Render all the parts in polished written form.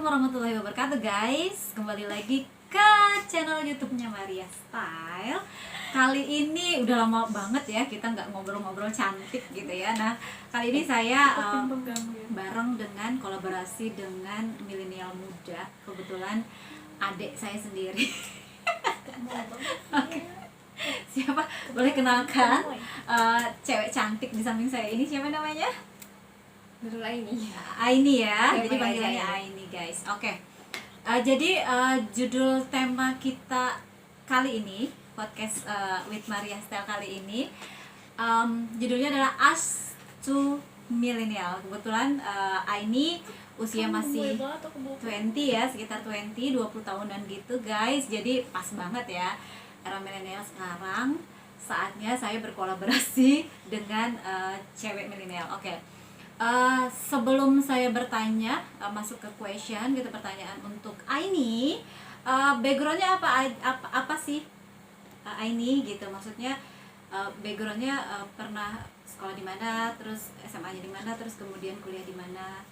Assalamualaikum warahmatullahi wabarakatuh guys. Kembali lagi ke channel YouTube-nya Maria Style. Kali ini udah lama banget ya kita nggak ngobrol-ngobrol cantik gitu ya. Nah kali ini saya bareng dengan kolaborasi dengan milenial muda. Kebetulan adik saya sendiri. Oke. Siapa? Boleh kenalkan cewek cantik di samping saya ini, siapa namanya? Nurul Aini. Aini ya, Ya, jadi panggilannya Aini guys. Oke. Jadi judul tema kita kali ini podcast with Maria Style kali ini judulnya adalah Us to Millennial. Kebetulan Aini usia masih 20 ya, sekitar 20 tahunan gitu guys. Jadi pas banget ya era milenial sekarang. Saatnya saya berkolaborasi dengan cewek milenial. Oke. Sebelum saya bertanya, masuk ke question gitu, pertanyaan untuk Aini, backgroundnya apa sih Aini gitu, maksudnya backgroundnya pernah sekolah di mana, terus SMA-nya di mana, terus kemudian kuliah di mana?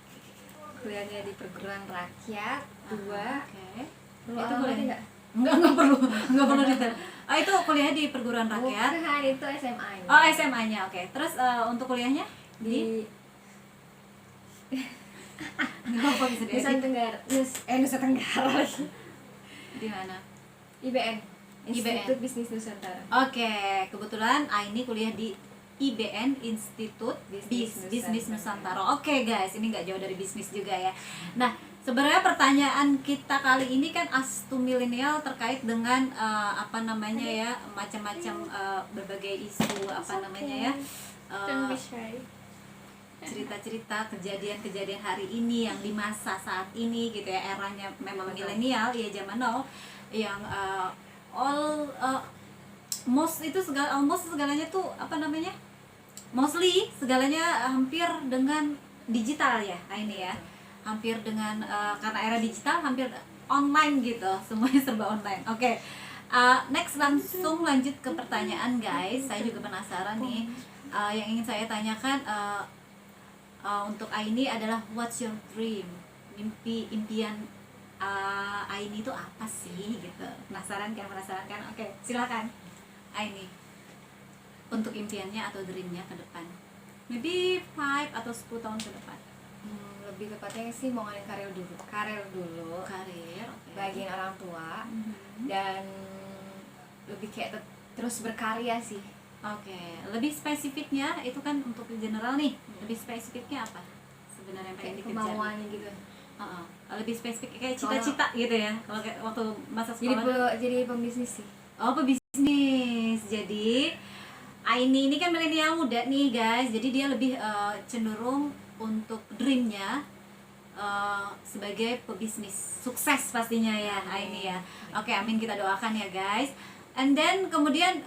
Kuliahnya di perguruan rakyat 2. Oke. Perlu Itu alamatnya kuliah nggak? nggak perlu detail. Itu kuliah di perguruan rakyat. Bukan, itu SMA-nya. Oh, SMA-nya. Oke. Terus untuk kuliahnya di nggak apa bisa Nusa Tenggara. Nusa Tenggara lagi. di mana? IBN. IBN. Institut Bisnis Nusantara. Oke, kebetulan Aini kuliah di IBN, Institut Bisnis Nusantara. Oke guys, ini nggak jauh dari bisnis juga ya. Nah, sebenarnya pertanyaan kita kali ini kan as to milenial terkait dengan apa namanya ya, macam-macam berbagai isu apa namanya ya, cerita-cerita kejadian-kejadian hari ini yang di masa saat ini gitu ya, eranya memang milenial ya, zaman now yang almost segalanya tuh apa namanya, mostly segalanya hampir dengan digital ya ini ya, hampir dengan karena era digital hampir online gitu, semuanya serba online. Oke. Next langsung lanjut ke pertanyaan guys, saya juga penasaran nih, yang ingin saya tanyakan untuk Aini adalah what's your dream, impian Aini itu apa sih gitu, penasaran kan? Oke, silakan Aini untuk impiannya atau dreamnya ke depan, maybe 5 atau 10 tahun ke depan. Lebih tepatnya sih mau ngalahin karir dulu, Karir, okay. bagian orang tua, dan lebih kayak terus berkarya sih. Oke, lebih spesifiknya itu kan untuk general nih, lebih spesifiknya apa sebenarnya yang pengen Kayak dikejar? kemauannya gitu. Lebih spesifik kayak cita-cita gitu ya, kalau kayak waktu masa sekolah. Jadi pembisnis sih. Oh, pebisnis. Jadi Aini ini kan milenial muda nih guys, jadi dia lebih cenderung untuk dreamnya sebagai pebisnis sukses pastinya ya Aini ya. Oke, amin, kita doakan ya guys. And then kemudian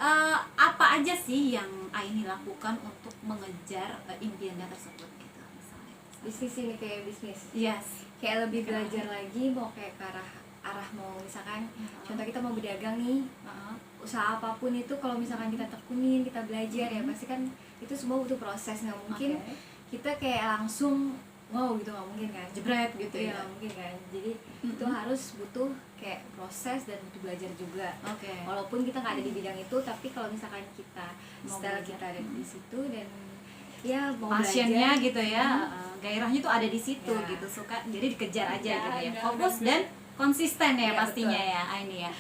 apa aja sih yang Aini lakukan untuk mengejar impiannya tersebut gitu misalnya? Bisnis ini kayak bisnis. Yes. Kayak lebih belajar lagi, mau kayak ke arah mau misalkan contoh kita mau berdagang nih, usaha apapun itu kalau misalkan kita tekunin, kita belajar ya pasti kan itu semua butuh proses, nggak mungkin kita kayak langsung wow gitu, nggak mungkin kan, jebret gitu ya, mungkin kan. Jadi itu harus butuh kayak proses dan butuh belajar juga. Walaupun kita nggak ada di bidang itu, tapi kalau misalkan kita style kita ada di situ dan ya mau passionnya belajar gitu ya, gairahnya tuh ada di situ ya. Gitu, suka, jadi dikejar aja gitu ya, fokus dan konsisten ya pastinya betul. Ya ini ya.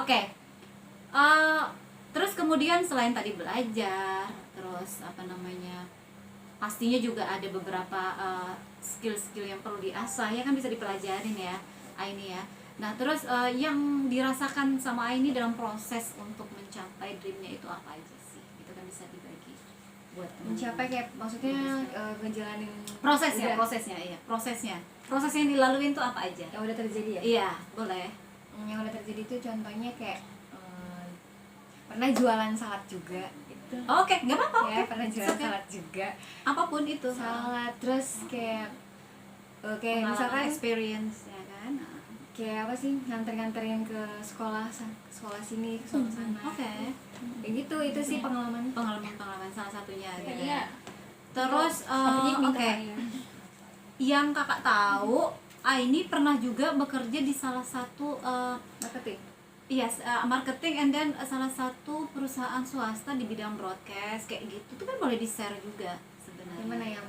Oke. Terus kemudian selain tadi belajar, terus apa namanya, pastinya juga ada beberapa skill-skill yang perlu diasah ya kan, bisa dipelajarin ya Aini ya. Nah terus yang dirasakan sama Aini dalam proses untuk mencapai dreamnya itu apa aja sih? Itu kan bisa dibagi buat mencapai kayak maksudnya ngejalanin prosesnya proses yang dilaluin tuh apa aja yang udah terjadi ya? Iya, boleh. Yang udah terjadi itu contohnya kayak pernah jualan salad juga gitu. Oke, nggak apa-apa. Ya, pernah jualan salad juga. Apapun itu. Salad, terus kayak misalkan experience ya kan. Kayak apa sih, nganterin ke sekolah sini, ke sekolah sana. Oke. Kayak gitu, itu sih pengalaman salah satunya gitu ya. Terus ya. yang kakak tahu Aini pernah juga bekerja di salah satu marketing. yes, marketing and then salah satu perusahaan swasta di bidang broadcast kayak gitu. Itu kan boleh di-share juga sebenarnya. Yang mana yang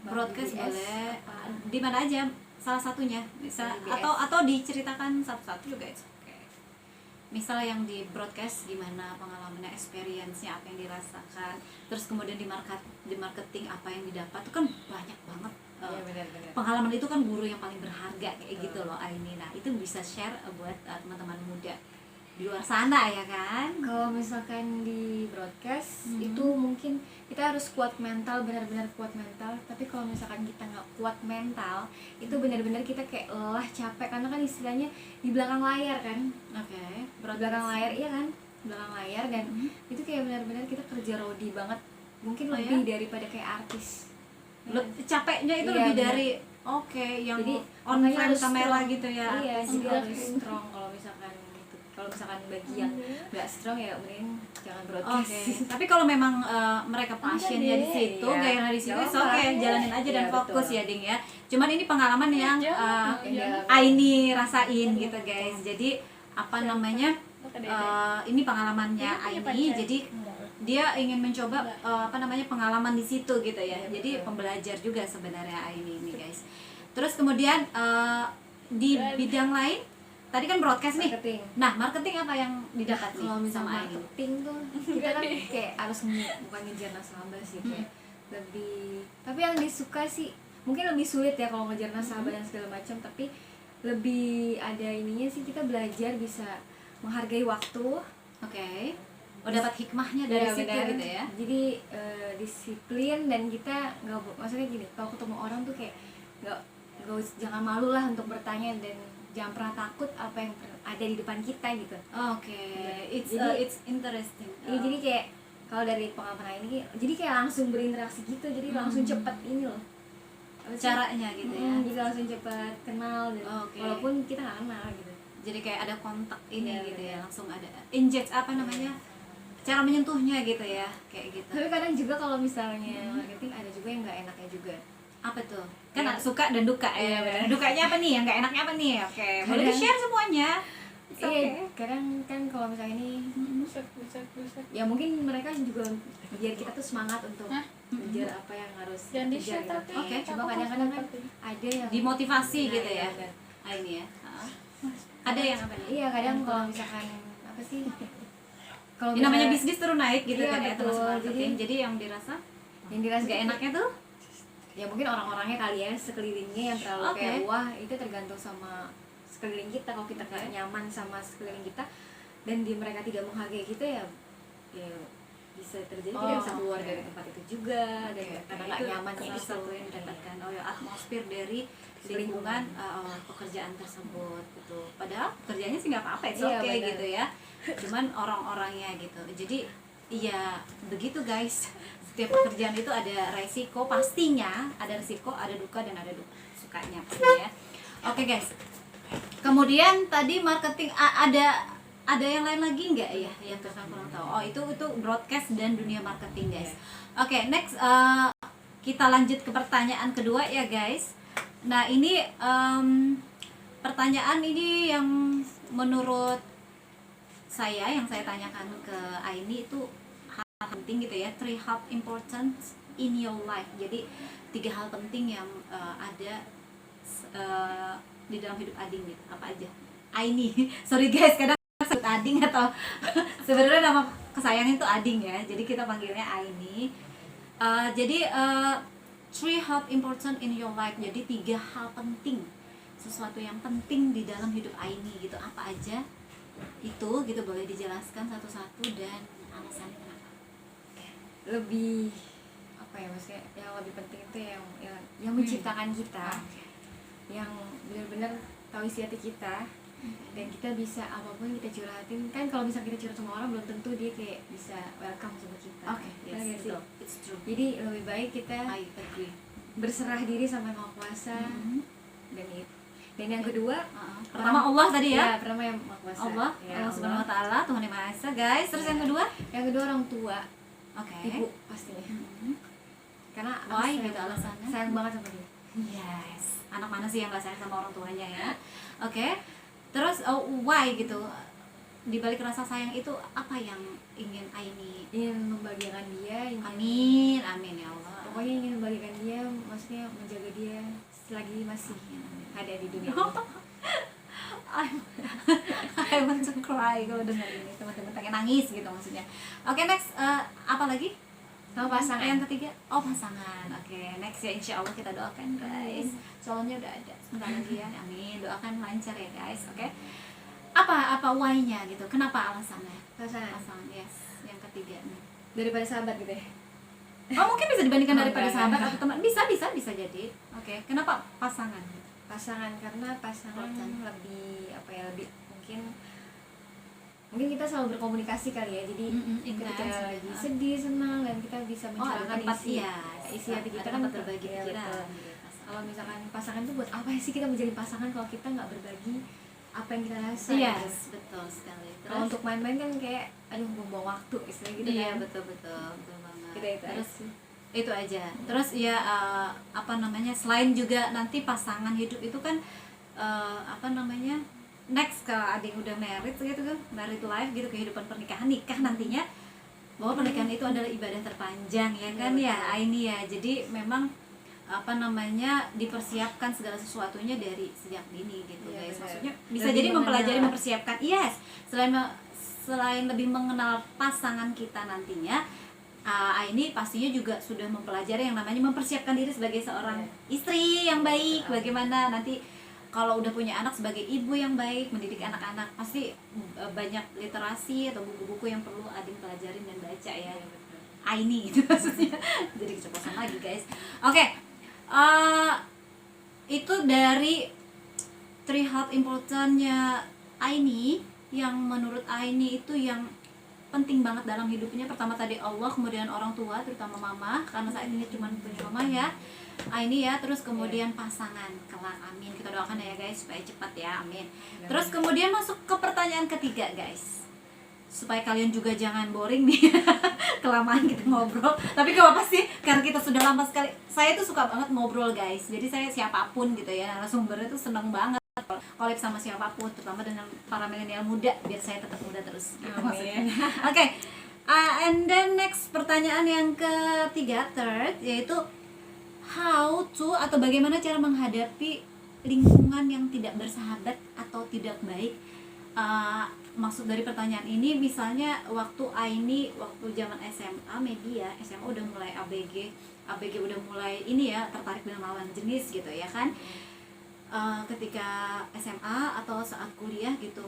Broadcast BBS, boleh apa? di mana aja salah satunya bisa BBS. atau diceritakan satu-satu juga it's okay. Misal yang di broadcast gimana pengalamannya, experience-nya apa yang dirasakan, terus kemudian di marketing apa yang didapat, itu kan banyak banget. Iya, benar-benar. Pengalaman itu kan guru yang paling berharga kayak gitu loh Aini. Nah itu bisa share buat teman-teman muda di luar sana ya kan. Kalau misalkan di broadcast Mhm. itu mungkin kita harus kuat mental, benar-benar kuat mental. Tapi kalau misalkan kita nggak kuat mental, itu benar-benar kita kayak lelah, capek, karena kan istilahnya di belakang layar kan. Oke, Belakang layar, iya kan, belakang layar, dan Mhm. itu kayak benar-benar kita kerja rodi banget, mungkin Oh, lebih ya? daripada kayak artis. Capeknya itu Iya, lebih benar. dari yang Jadi on makanya frame harus kamera strong. gitu ya. Iya, artis. jadi Oke. harus strong. Kalau misalkan bagi yang nggak strong ya mending jangan broadcast. Oke, tapi kalau memang mereka passionnya di situ, Iya. gairah di situ, Nggak oke, apa-apa. jalanin aja dan Iya, fokus betul. ya, Ding ya. Cuman ini pengalaman yang Iya. Aini rasain gitu, guys. Jadi apa namanya? Ini pengalamannya Aini, jadi dia ingin mencoba pengalaman di situ gitu ya. Iya, Jadi betul. pembelajar juga sebenarnya Aini ini, guys. Terus kemudian di bidang lain, tadi kan broadcast nih. Marketing. Nah, marketing apa yang didapat nih Kalau sama misalnya Aini? marketing tuh kita kan kayak harus bukan ngejar nasabah sih, kayak lebih, tapi yang disuka sih mungkin lebih sulit ya kalau ngejar nasabah dan segala macam, tapi lebih ada ininya sih, kita belajar bisa menghargai waktu. Oke. Oh, dapat hikmahnya dari Iya, situ benar. gitu ya. Jadi disiplin, dan kita nggak, maksudnya gini, kalau ketemu orang tuh kayak nggak jangan malu lah untuk bertanya, dan jangan pernah takut apa yang ada di depan kita gitu. Oke. It's Jadi- it's interesting. Iya, jadi kayak kalau dari pengalaman ini, jadi kayak langsung berinteraksi gitu, jadi langsung cepet ini loh. Apa sih? caranya gitu ya. Jadi langsung cepet kenal, dan Oke. walaupun kita nggak kenal gitu. Jadi kayak ada kontak ini Iya, gitu benar. ya, langsung ada engage apa namanya? Cara menyentuhnya gitu ya, kayak gitu. Tapi kadang juga kalau misalnya marketing ada juga yang nggak enaknya juga. Apa tuh? Kan Iya. suka dan duka ya. Iya, benar. Dukanya apa nih? Yang nggak enaknya apa nih? Oke, boleh Kadang- di-share semuanya. It's Iya, okay. kadang kan kalau misalnya ini ya mungkin mereka juga biar kita tuh semangat untuk ngejar apa yang harus Jangan kita di-share kejar gitu. tapi Oke, Cuma kadang-kadang kan ada yang Dimotivasi Nah, gitu iya, ya. benar. Ini ya. Ada yang apa nih? Iya, kadang kalau misalkan apa sih, kalau Ini namanya misalnya bisnis turun naik gitu Iya, kan ya, betul. termasuk marketing. Jadi yang dirasa yang dirasa nggak enaknya tuh ya mungkin orang-orangnya kali ya, sekelilingnya yang terlalu Oke. kayak wah, itu tergantung sama sekeliling kita. Kalau kita nggak nyaman sama sekeliling kita dan mereka tidak menghargai kita, ya bisa terjadi kita bisa keluar oke. dari tempat itu juga, dan karena nggak Itu nyaman salah itu. satu yang didapatkan atmosfer dari lingkungan pekerjaan tersebut gitu. Padahal kerjanya sih nggak apa-apa, it's Iya, okay benar. gitu ya. Cuman orang-orangnya gitu. Jadi iya begitu guys. Setiap pekerjaan itu ada resiko, pastinya ada resiko, ada duka dan ada sukanya pastinya ya. Oke guys. Kemudian tadi marketing ada yang lain lagi nggak ya yang kakak kurang tahu? Oh itu broadcast dan dunia marketing guys. Oke, next kita lanjut ke pertanyaan kedua ya guys. Nah ini pertanyaan ini yang menurut saya, yang saya tanyakan ke Aini itu hal penting gitu ya, 3 hal important in your life. Jadi 3 hal penting yang ada di dalam hidup Ading gitu. Apa aja? Aini. Sorry guys, kadang sebut Ading atau sebenarnya nama kesayangan itu Ading ya. Jadi kita panggilnya Aini. Jadi 3 hal important in your life. Jadi 3 hal penting, sesuatu yang penting di dalam hidup Aini gitu. Apa aja itu gitu, boleh dijelaskan satu-satu dan alasannya kenapa? Lebih apa ya, maksudnya yang lebih penting itu yang menciptakan kita, yang benar-benar tahu isi hati kita, dan kita bisa apapun yang kita curhatin. Kan kalau misalnya kita curhat sama orang, belum tentu dia kayak bisa welcome sama kita. Oke, Benar yes, nggak sih? betul. It's true. Jadi lebih baik kita I agree. berserah diri sama Yang Maha Kuasa. Dan yang kedua, Pertama Allah tadi ya. pertama Yang Maha Kuasa. Allah, Ya, Allah Subhanahu wa taala, Tuhan Yang Maha Esa, guys. Terus yang kedua? Yang kedua orang tua, Oke. ibu pastinya. Karena aku Why sayang gitu banget- alasannya? sayang banget sama dia. Yes, anak mana sih yang gak sayang sama orang tuanya ya? Oke, terus why gitu? Di balik rasa sayang itu apa yang ingin Aini? Ingin membahagiakan dia, Amin, amin ya Allah. pokoknya ingin membahagiakan dia, maksudnya menjaga dia selagi masih ada di dunia ini. I want to cry kalau dengar ini, teman-teman pengen nangis gitu maksudnya. Oke, next apa lagi? Sama pasangan. Yang ketiga, pasangan. Oke, next ya, insya Allah kita doakan guys. Soalnya udah ada sebentar lagi ya, amin. Doakan lancar ya guys. Oke. Apa why-nya gitu? Kenapa alasannya? Pasangan, yes. Yang ketiga nih. Daripada sahabat gitu ya. Mungkin bisa dibandingkan daripada Enggak. sahabat atau teman. Bisa jadi. Oke. Kenapa pasangan? Pasangan karena pasangan Important. lebih apa ya, lebih mungkin kita selalu berkomunikasi kali ya, jadi ketika intens, lagi sedih, senang, dan kita bisa ada mencurahkan tempat isi hati kita kan tempat berbagi ya, pikiran. betul. Kalau misalkan pasangan itu buat apa sih kita menjadi pasangan kalau kita nggak berbagi apa yang kita rasa gitu. Yes, betul sekali. Kalau untuk main-main kan kayak aduh buang waktu istilahnya gitu iya, kan. betul banget. Itu Terus aja. itu aja. Terus ya selain juga nanti pasangan hidup itu kan next kalau ada yang udah married gitu kan, married life gitu, kehidupan pernikahan, nikah nantinya, bahwa pernikahan itu adalah ibadah terpanjang ya kan ya Aini ya. Jadi memang dipersiapkan segala sesuatunya dari sejak dini gitu Iya, guys. benar. Maksudnya bisa Lebih jadi mempelajari, mengenal. mempersiapkan. Yes, selain lebih mengenal pasangan kita nantinya, Aini pastinya juga sudah mempelajari yang namanya mempersiapkan diri sebagai seorang istri yang baik. Bagaimana nanti kalau udah punya anak sebagai ibu yang baik, mendidik anak-anak, pasti banyak literasi atau buku-buku yang perlu Adin pelajarin dan baca ya. Aini gitu maksudnya. Jadi keceplosan lagi guys. Oke, itu dari three heart importantnya Aini, yang menurut Aini itu yang penting banget dalam hidupnya. Pertama tadi Allah, kemudian orang tua, terutama mama, karena saat ini cuma punya mama ya Aini ya. Terus kemudian pasangan kelak, amin. Kita doakan ya guys supaya cepat ya, amin. Terus kemudian masuk ke pertanyaan ketiga guys, supaya kalian juga jangan boring nih kelamaan kita ngobrol. Tapi gak apa-apa sih, karena kita sudah lama sekali. Saya tuh suka banget ngobrol guys, jadi saya siapapun gitu ya, narasumbernya tuh seneng banget collab sama siapapun, terutama dengan para milenial muda, biar saya tetap muda terus gitu maksudnya. Oke, and then next pertanyaan yang ketiga, third, yaitu how to atau bagaimana cara menghadapi lingkungan yang tidak bersahabat atau tidak baik. Maksud dari pertanyaan ini, misalnya waktu Aini waktu zaman SMA, maybe ya SMA udah mulai ABG udah mulai ini ya, tertarik dengan lawan jenis gitu ya kan. Ketika SMA atau saat kuliah gitu,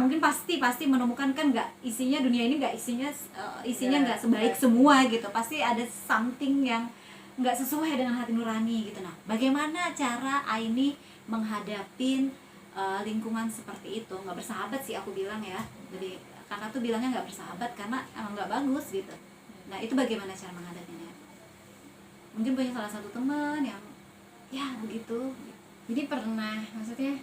mungkin pasti menemukan kan, nggak isinya dunia ini nggak isinya nggak sebaik semua gitu, pasti ada something yang nggak sesuai dengan hati nurani gitu. Nah, bagaimana cara Aini menghadapin lingkungan seperti itu? Nggak bersahabat sih aku bilang ya, jadi karena tuh bilangnya nggak bersahabat karena emang nggak bagus gitu. Nah, itu bagaimana cara menghadapinya? Mungkin punya salah satu teman yang ya begitu. Jadi pernah, maksudnya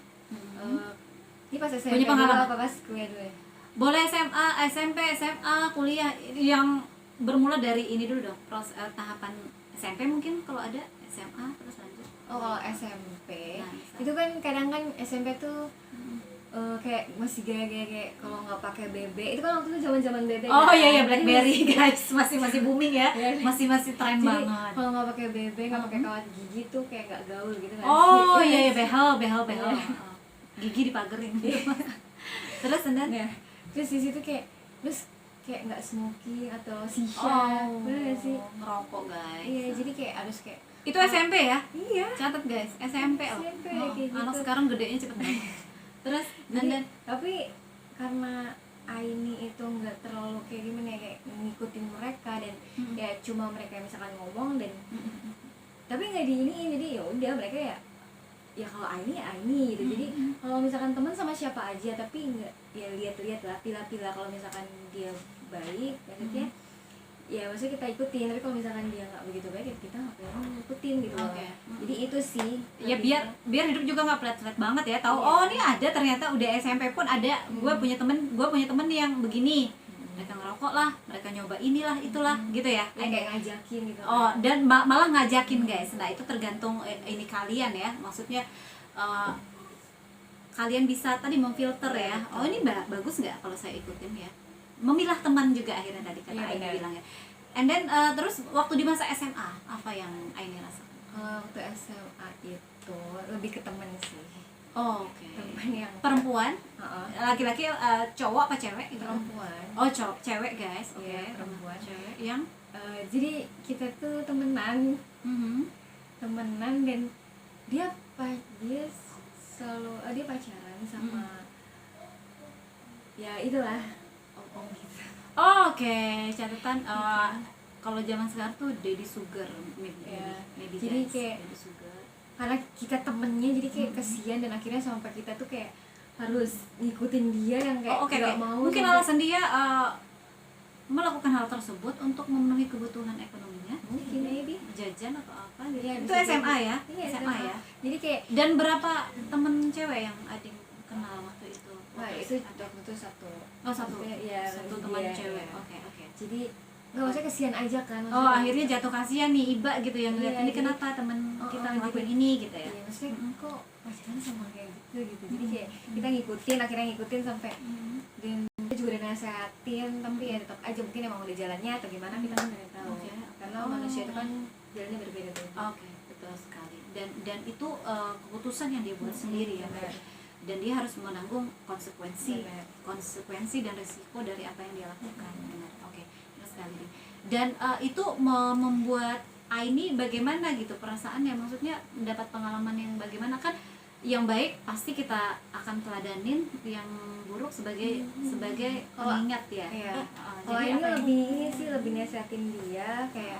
ini pas SMA punya pengalaman apa pas kuliah dulu ya? Boleh SMA, SMP, SMA, kuliah, yang bermula dari ini dulu dong, tahapan SMP mungkin kalau ada, SMA terus lanjut. Kalau SMP Nah, itu kan kadang kan SMP tuh kayak masih gaya-gaya kayak kalau nggak pakai BB, itu kan waktu itu zaman-zaman BB. Oh kan? iya BlackBerry guys, masih booming ya, Iya. masih tren Jadi banget. kalau nggak pakai BB, nggak pakai kawat gigi tuh kayak nggak gaul gitu kan? Oh sih? iya behel. Iya. Gigi dipagerin gitu. Terus dan Nah, terus di situ kayak nggak smoking atau shisha, bener nggak sih? ngerokok guys. Iya, jadi kayak harus kayak Itu SMP ya? iya. Catat guys, SMP loh. SMP, kayak Anak gitu. sekarang gedenya cepet banget. Terus dan Tapi karena Aini itu nggak terlalu kayak gimana ya, kayak ngikutin mereka dan ya cuma mereka misalkan ngomong dan tapi nggak di ini, jadi ya udah mereka ya kalau Aini ya Aini gitu. Jadi kalau misalkan teman sama siapa aja tapi nggak, ya lihat-lihat lah, pilah-pilah kalau misalkan dia baik maksudnya ya maksudnya kita ikutin, tapi kalau misalkan dia nggak begitu baik ya kita nggak perlu ngikutin gitu loh. Oke. Jadi itu sih ya lebih biar hidup juga nggak flat banget ya, tahu Iya. oh ini ada ternyata udah SMP pun ada. Gue punya temen yang begini, mereka ngerokok lah, mereka nyoba inilah itulah gitu ya. Ya, kayak ngajakin gitu. Oh, dan malah ngajakin guys. Nah, itu tergantung ini kalian ya. Maksudnya kalian bisa tadi memfilter ya. Oh, ini bagus nggak kalau saya ikutin ya. Memilah teman juga akhirnya tadi kata Aini bilang ya. And then terus waktu di masa SMA apa yang Aini rasakan? Waktu SMA itu lebih ke temen sih. Oh, oke. Temen yang Perempuan? Laki-laki, cowok apa cewek? Gitu? perempuan. Oh, cewek guys. Oke, Iya, perempuan. Cewek yang Jadi kita tuh temenan dan dia selalu dia pacaran sama ya itulah om gitu. Oh, oke. Catatan kalau zaman sekarang tuh daddy sugar, maybe Jadi guys, kayak daddy sugar. karena kita temennya jadi kayak kesian dan akhirnya sampai kita tuh kayak harus ngikutin dia yang kayak Oh, oke. nggak mau Mungkin sampai- alasan dia melakukan hal tersebut untuk memenuhi kebutuhan ekonominya, mungkin maybe jajan atau apa gitu. Iya, Itu bisa SMA jadi. ya? Iya, SMA ya. jadi kayak Dan berapa temen cewek yang Ading kenal waktu itu? wah Waktu itu SMA? waktu itu satu. Oh, satu. Maksudnya, ya, Satu lebih teman dia, cewek. ya. Oke, oke. Jadi nggak maksudnya kesian aja kan. Oh, maksudnya- akhirnya jatuh kasihan nih Iba gitu yang ngeliat Iya, ini jadi- kenapa temen kita ngelakuin jadi- ini gitu ya. Iya, maksudnya kok pacaran sama kayak gitu. Jadi kayak kita akhirnya ngikutin sampai dan kita juga udah nasehatin, tapi ya tetap aja mungkin emang udah jalannya atau gimana kita kan nggak tahu. Oke. Karena Oh. manusia itu kan jalannya berbeda-beda. Oke, betul sekali. Dan itu keputusan yang dia buat sendiri ya. benar. Dan dia harus menanggung konsekuensi Benar. dan risiko dari apa yang dia lakukan. Benar. Oke, benar sekali nih. Dan itu membuat Aini bagaimana gitu perasaannya, maksudnya mendapat pengalaman yang bagaimana kan, yang baik pasti kita akan teladanin, yang buruk sebagai Kalau- pengingat ya. Iya. Jadi Kalau ini apa yang- lebih ini sih lebih nasehatin dia kayak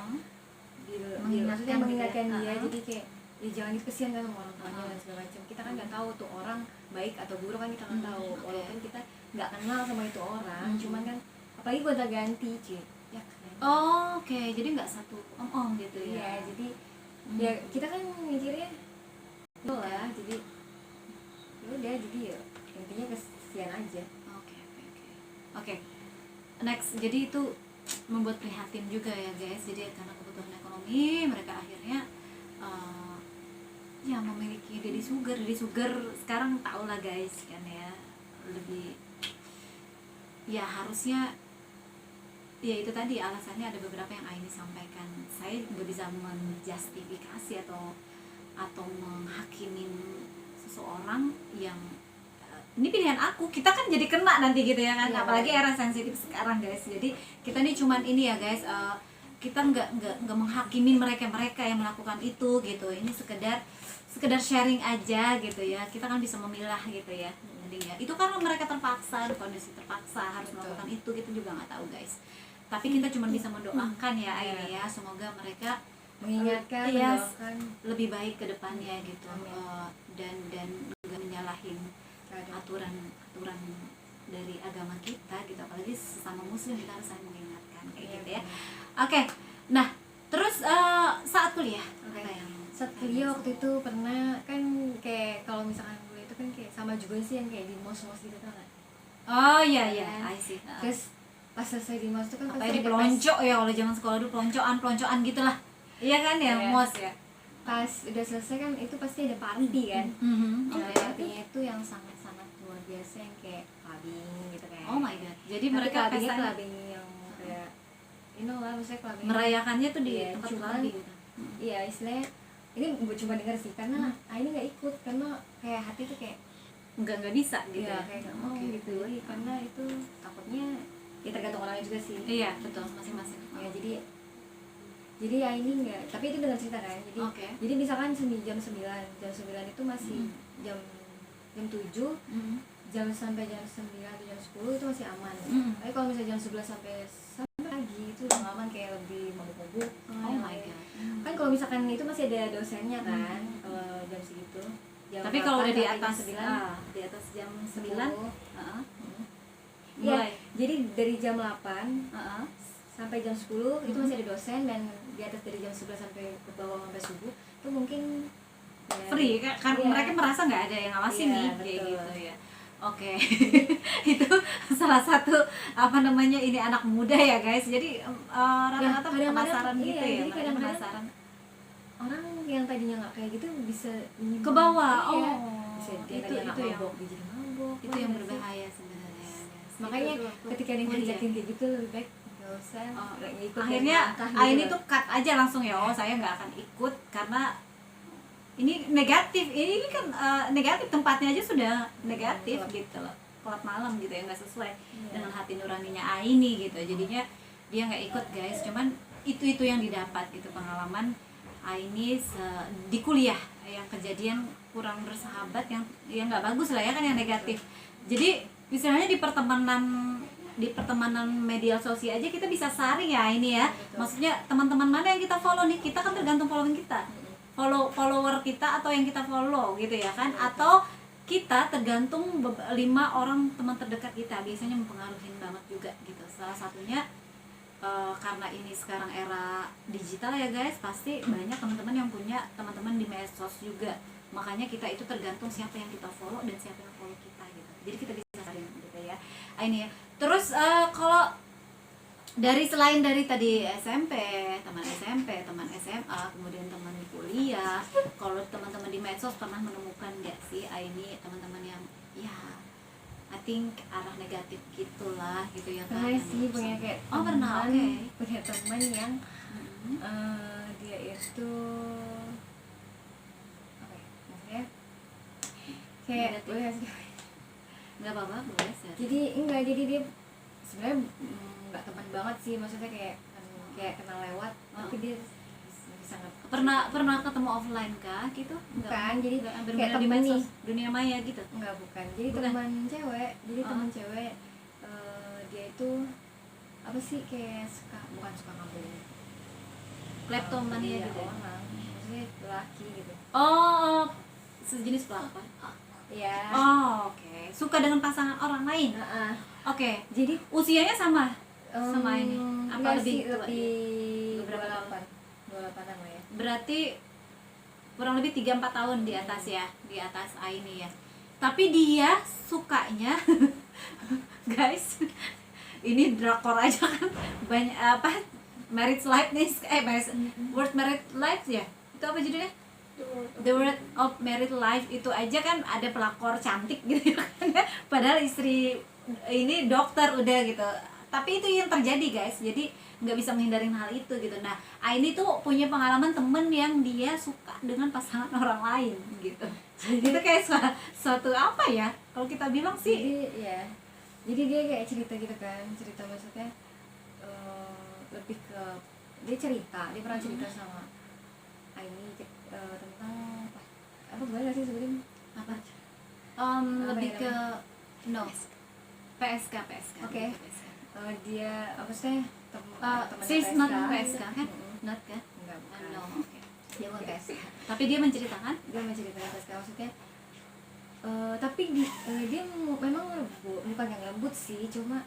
maksudnya mengingatkan gitu ya. dia, jadi kayak ya jangan gitu, kesian kan sama orang tuanya dan segala macam. Kita kan nggak tahu tuh orang baik atau buruk kan, kita nggak tahu. Oke. Walaupun kita nggak kenal sama itu orang, cuman kan apalagi gonta ganti cuy ya kan. Oh, oke. Jadi nggak satu om gitu ya. Iya, jadi ya kita kan mikirnya itu lah, jadi ya udah, jadi ya intinya kesian aja. Oke. Oke. Next, jadi itu membuat prihatin juga ya guys. Jadi karena kebutuhan ekonomi mereka akhirnya ya memiliki daddy sugar sekarang tau lah guys kan ya, lebih ya harusnya ya itu tadi alasannya ada beberapa yang Aini sampaikan. Saya nggak bisa menjustifikasi atau menghakimin seseorang yang ini pilihan aku, kita kan jadi kena nanti gitu ya kan. Ya, apalagi era sensitif sekarang guys. Jadi kita nih cuman ini ya guys, kita nggak menghakimin mereka yang melakukan itu gitu. Ini sekedar sharing aja gitu ya. Kita kan bisa memilah gitu ya. Jadi ya itu karena mereka terpaksa, kondisi terpaksa harus melakukan itu, kita juga nggak tahu guys. Tapi kita cuma bisa mendoakan ya Aini ya, semoga mereka Mengingatkan, iya, mendoakan lebih baik ke depannya gitu. Amin. Dan nggak menyalahin aturan dari agama kita gitu, apalagi sesama muslim kita harus saling mengingatkan kayak gitu ya. Oke. Nah, terus saat kuliah Oke. apa yang saat kuliah waktu itu pernah kan kayak kalau misalkan kuliah itu kan kayak sama juga sih yang kayak di mos-mos gitu kan. Oh iya Kan. I see. Terus pas selesai di mos itu kan apa pasti di ada pelonco ya, kalau zaman sekolah dulu peloncoan gitulah. Iya kan ya, Iya. mos ya. pas udah selesai kan itu pasti ada party kan. Mhm. Nah, Oke. partinya itu yang sangat-sangat luar biasa yang kayak clubbing gitu kan. Oh my god. Jadi Tapi mereka clubbingnya pesta clubbing yang kayak lah maksudnya clubbing merayakannya tuh di Iya, tempat cuman- clubbing gitu. iya istilahnya ini gue cuma dengar sih karena ini nggak ikut karena kayak hati tuh kayak Nggak bisa gitu ya ya. kayak nggak mau Oke. gitu. Iya, karena itu takutnya ya tergantung orangnya juga sih. Iya, betul, masing-masing. Ya jadi ya ini enggak, tapi itu dengan cerita kan. Jadi Oke. jadi misalkan jam 9 itu masih jam 7, Mhm. jam sampai jam 9 atau jam 10 itu masih aman. Tapi kalau misalnya jam 11 sampai pagi itu udah nggak aman, kayak lebih mabuk-mabuk. Oh my god. Kan kalau misalkan itu masih ada dosennya kan, kalau jam segitu. Jam Tapi kalau udah 8 di sampai jam atas 9, di atas jam 9, 10. heeh. Iya, Mulai. jadi dari jam 8 Heeh. sampai jam 10 itu masih ada dosen, dan di atas dari jam 11 sampai ke bawah sampai subuh itu mungkin ya, Free kan iya. mereka merasa nggak ada yang ngawasin Iya, nih kayak betul. gitu ya. Oke. Itu salah satu apa namanya ini anak muda ya guys, jadi rata-rata kadang-kadang penasaran gitu iya, ya, jadi mereka kadang-kadang penasaran orang yang tadinya nggak kayak gitu bisa ke bawah. iya. Oh, Bisa dia itu tadinya nggak yang mabok dia jadi mabok. itu Wah, yang nggak sih? berbahaya sebenarnya guys. Makanya Itu tuh ketika dia mulia. ngajakin kayak gitu lebih baik nggak usah ikut Akhirnya langkah ini gitu. tuh cut aja langsung ya, oh saya nggak akan ikut karena ini negatif, ini kan negatif, tempatnya aja sudah negatif gitu loh, klub malam gitu ya, nggak sesuai dengan hati nuraninya Aini gitu, jadinya dia nggak ikut guys. Cuman itu yang didapat gitu, pengalaman Aini di kuliah yang kejadian kurang bersahabat, yang nggak bagus lah ya kan, yang negatif. Jadi misalnya di pertemanan media sosial aja kita bisa saring ya ini ya. Maksudnya teman-teman mana yang kita follow nih, kita kan tergantung following kita, follower kita atau yang kita follow gitu ya kan, atau kita tergantung 5 orang teman terdekat kita, biasanya mempengaruhi banget juga gitu. Salah satunya karena ini sekarang era digital ya guys, pasti banyak teman-teman yang punya teman-teman di medsos juga, makanya kita itu tergantung siapa yang kita follow dan siapa yang follow kita gitu, jadi kita bisa saling gitu ya. Ini ya, terus kalau selain dari tadi SMP, teman SMA, kemudian teman di kuliah, kalau teman-teman di medsos pernah menemukan nggak sih ini teman-teman yang ya I think arah negatif gitulah gitu ya kan? Pernah sih punya kayak pernah, punya teman yang dia itu apa ya, maksudnya kayak Negatif. boleh sih. Nggak apa-apa, boleh sih. Jadi dia sebenarnya nggak teman banget sih, maksudnya kayak kenal lewat, tapi dia sangat pernah ketemu offline kah gitu? bukan, jadi Nggak, kayak bener-bener di temen nih, medsos, dunia maya gitu? enggak bukan, jadi Bukan. teman cewek, teman cewek dia itu apa sih, kayak bukan suka ngambil Kleptomania gitu ya? orang, maksudnya laki gitu Oh, sejenis pelakon. ya. Oke. Suka dengan pasangan orang lain. Oke. Jadi Usianya sama ini? Apa enggak lebih sih, tua dia? lebih Beberapa 28-an lah ya. Berarti kurang lebih 3-4 tahun di atas ya, di atas Aini ya. Tapi dia sukanya guys, ini drakor aja kan banyak apa, Married Life nih, Word Married Life ya, itu apa judulnya? The Word of Married Life. Itu aja kan ada pelakor cantik gitu kan, padahal istri ini dokter udah gitu, tapi itu yang terjadi guys, jadi nggak bisa menghindarin hal itu gitu. Nah, Aini tuh punya pengalaman temen yang dia suka dengan pasangan orang lain gitu. Itu kayak suatu apa ya, kalau kita bilang sih Jadi dia kayak cerita gitu kan, maksudnya lebih ke dia pernah cerita sama Aini tentang apa boleh nggak sih sebutin apa? Apa Lebih ya ke namanya? PSK. Oke. PSK. Dia apa sih temannya She's PSK. not PSK kan? Mm-mm. Not kan? Enggak, bukan. No, oke. Dia bukan PSK. Tapi dia menceritakan Dia menceritakan PSK, maksudnya tapi dia memang lembut, bukan yang lembut sih, cuma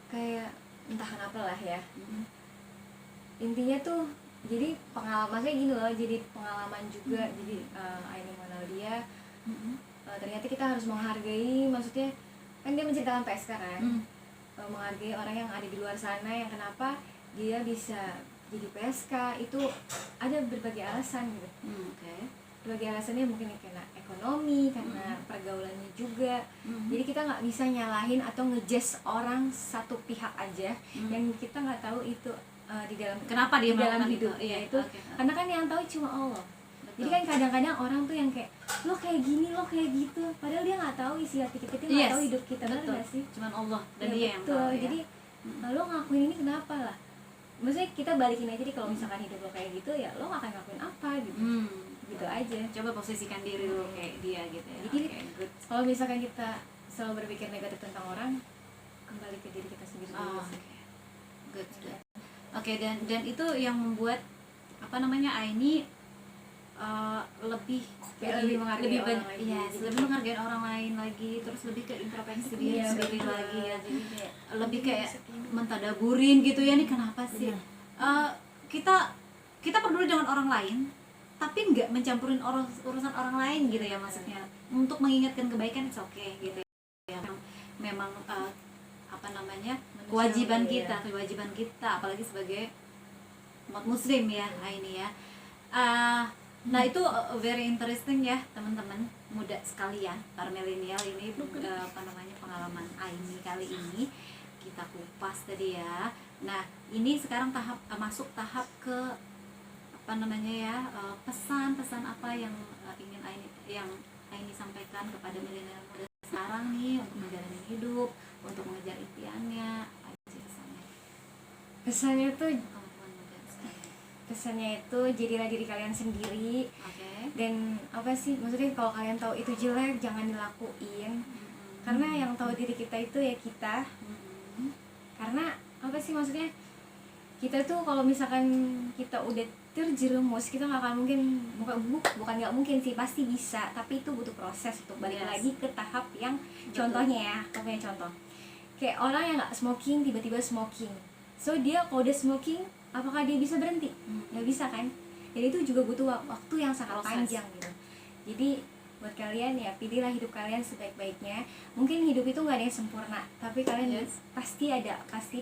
kayak entah kenapa lah ya. Intinya tuh jadi pengalamannya gini loh, jadi pengalaman juga. Jadi Aini mengenal dia, ternyata kita harus menghargai, maksudnya kan dia menceritakan PSK kan, menghargai orang yang ada di luar sana, yang kenapa dia bisa jadi PSK itu ada berbagai alasan gitu. Berbagai alasannya, mungkin karena ekonomi, karena pergaulannya juga. Jadi kita nggak bisa nyalahin atau ngejudge orang satu pihak aja yang kita nggak tahu itu di dalam kenapa dia di dalam melakukan hidupnya itu. itu. Oke. Karena kan yang tahu cuma Allah. Betul. Jadi kan kadang-kadang orang tuh yang kayak lo kayak gini, lo kayak gitu, padahal dia nggak tahu isi hati kita, dia nggak Yes. tahu hidup kita, benar Betul. nggak sih? Cuman Allah dan Ya, dia yang betul. tahu ya. Jadi lo ngelakuin ini kenapa lah? Maksudnya kita balikin aja, kalau misalkan hidup lo kayak gitu ya lo nggak akan ngelakuin apa gitu. Gitu aja. Coba posisikan diri lo kayak dia gitu ya. Jadi Oke, good. kalau misalkan kita selalu berpikir negatif tentang orang, kembali ke diri kita sendiri dulu Oh, sih. good. Oke, dan itu yang membuat apa namanya Aini lebih Kayak lebih menghargai orang lagi. yes, lebih menghargai orang lain lagi, terus lebih ke introspeksi diri Iya, sendiri betul. lagi ya. Jadi kayak Lebih kayak mentadaburin gitu ya, nih kenapa sih kita peduli dengan orang lain tapi nggak mencampurin urusan orang lain gitu ya, maksudnya untuk mengingatkan kebaikan it's okay gitu ya. memang apa namanya Manusiawi, kewajiban kita apalagi sebagai umat muslim ya. Nah ini ya nah itu very interesting ya teman-teman muda sekalian, para milenial ini apa namanya pengalaman Aini kali ini kita kupas tadi ya. Nah ini sekarang masuk tahap ke apa namanya ya, pesan-pesan apa yang ingin Aini sampaikan kepada milenial muda sekarang nih untuk menjalani hidup, untuk mengejar impiannya aja pesannya. Pesannya tuh, Teman-teman muda sekalian. pesannya itu jadilah diri kalian sendiri. Oke. Dan apa sih maksudnya, kalau kalian tahu itu jelek jangan dilakuin, karena yang tahu diri kita itu ya kita. Karena apa sih maksudnya, kita tuh kalau misalkan kita udah terjerumus, kita nggak akan mungkin, bukan nggak mungkin sih, pasti bisa, tapi itu butuh proses untuk balik Yes. lagi ke tahap yang Betul. contohnya ya, punya contoh kayak orang yang nggak smoking tiba-tiba smoking, so dia kalau udah smoking apakah dia bisa berhenti? Nggak bisa kan. Jadi itu juga butuh waktu yang sangat Proses. panjang gitu. Jadi buat kalian ya, pilihlah hidup kalian sebaik-baiknya. Mungkin hidup itu nggak ada yang sempurna, tapi kalian Yes. pasti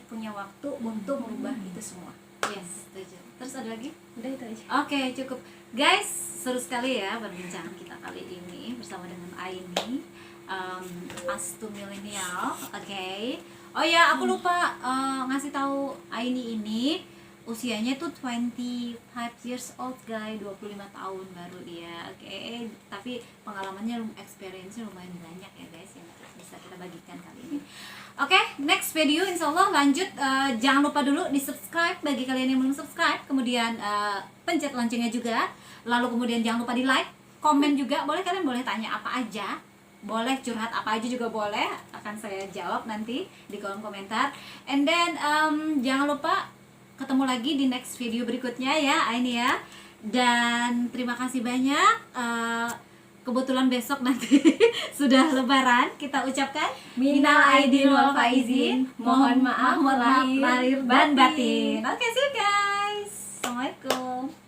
punya waktu untuk merubah itu semua. Yes, setuju. Terus ada lagi? Udah itu aja. Oke, cukup. Guys, seru sekali ya perbincangan kita kali ini bersama dengan Aini, Astu Milenial. Oke. Oh ya, aku lupa ngasih tahu Aini ini usianya tuh 25 years old guys, 25 tahun baru dia. Oke. Tapi pengalamannya, experience-nya lumayan banyak ya guys yang bisa kita bagikan kali ini. Oke, next video insyaallah lanjut. Jangan lupa dulu di subscribe bagi kalian yang belum subscribe, kemudian pencet loncengnya juga, lalu kemudian jangan lupa di like, komen juga boleh, kalian boleh tanya apa aja, boleh curhat apa aja juga boleh, akan saya jawab nanti di kolom komentar. And then jangan lupa ketemu lagi di next video berikutnya ya Aini ya. Dan terima kasih banyak. Kebetulan besok nanti sudah lebaran, kita ucapkan Minal aidin wal faizin, mohon maaf lahir lahir dan batin. batin. Oke, see you guys. Assalamualaikum.